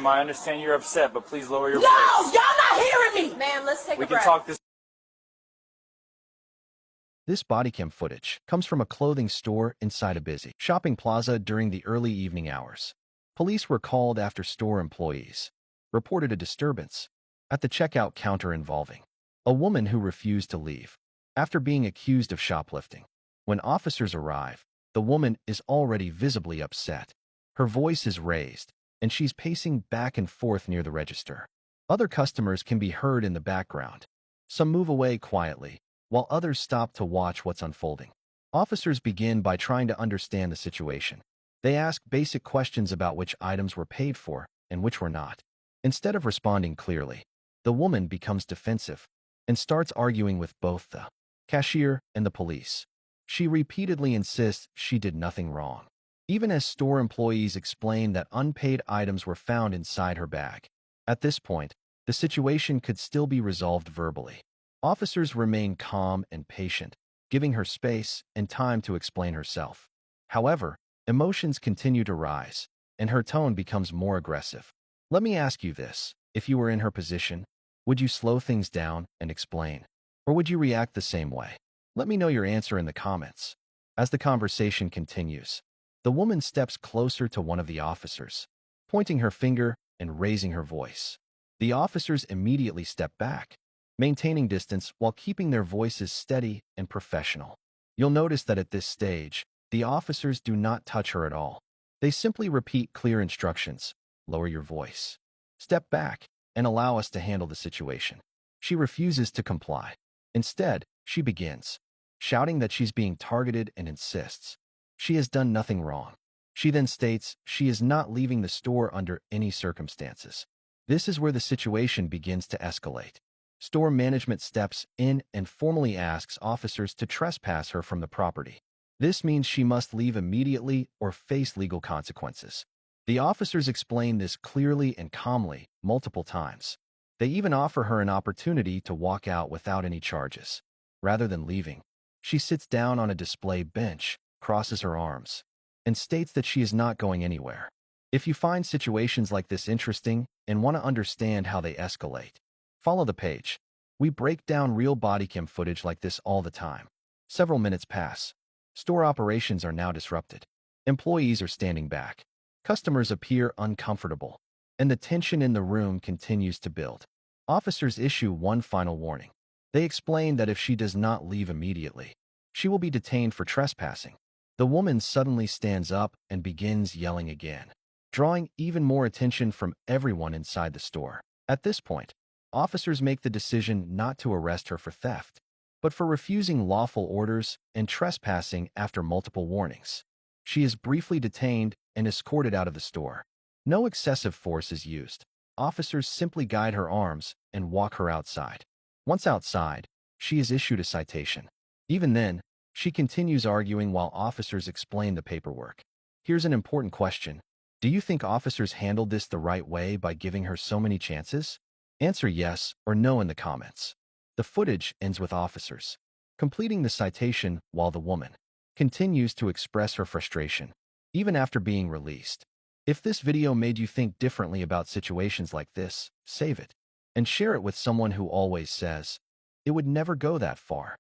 Ma'am, I understand you're upset, but please lower your voice. No, y'all not hearing me. Ma'am, let's take We a can breath. talk this. This body cam footage comes from a clothing store inside a busy shopping plaza during the early evening hours. Police were called after store employees reported a disturbance at the checkout counter involving a woman who refused to leave after being accused of shoplifting. When officers arrive, the woman is already visibly upset. Her voice is raised, and she's pacing back and forth near the register. Other customers can be heard in the background. Some move away quietly, while others stop to watch what's unfolding. Officers begin by trying to understand the situation. They ask basic questions about which items were paid for and which were not. Instead of responding clearly, the woman becomes defensive and starts arguing with both the cashier and the police. She repeatedly insists she did nothing wrong, even as store employees explain that unpaid items were found inside her bag. At this point, the situation could still be resolved verbally. Officers remain calm and patient, giving her space and time to explain herself. However, emotions continue to rise, and her tone becomes more aggressive. Let me ask you this. If you were in her position, would you slow things down and explain? Or would you react the same way? Let me know your answer in the comments. As the conversation continues, the woman steps closer to one of the officers, pointing her finger and raising her voice. The officers immediately step back, maintaining distance while keeping their voices steady and professional. You'll notice that at this stage, the officers do not touch her at all. They simply repeat clear instructions: lower your voice, step back, and allow us to handle the situation. She refuses to comply. Instead, she begins shouting that she's being targeted and insists she has done nothing wrong. She then states she is not leaving the store under any circumstances. This is where the situation begins to escalate. Store management steps in and formally asks officers to trespass her from the property. This means she must leave immediately or face legal consequences. The officers explain this clearly and calmly multiple times. They even offer her an opportunity to walk out without any charges. Rather than leaving, she sits down on a display bench, crosses her arms, and states that she is not going anywhere. If you find situations like this interesting and want to understand how they escalate, follow the page. We break down real body cam footage like this all the time. Several minutes pass. Store operations are now disrupted. Employees are standing back. Customers appear uncomfortable, and the tension in the room continues to build. Officers issue one final warning. They explain that if she does not leave immediately, she will be detained for trespassing. The woman suddenly stands up and begins yelling again, drawing even more attention from everyone inside the store. At this point, officers make the decision not to arrest her for theft, but for refusing lawful orders and trespassing after multiple warnings. She is briefly detained and escorted out of the store. No excessive force is used. Officers simply guide her arms and walk her outside. Once outside, she is issued a citation. Even then, she continues arguing while officers explain the paperwork. Here's an important question. Do you think officers handled this the right way by giving her so many chances? Answer yes or no in the comments. The footage ends with officers completing the citation while the woman continues to express her frustration, even after being released. If this video made you think differently about situations like this, save it and share it with someone who always says, "It would never go that far."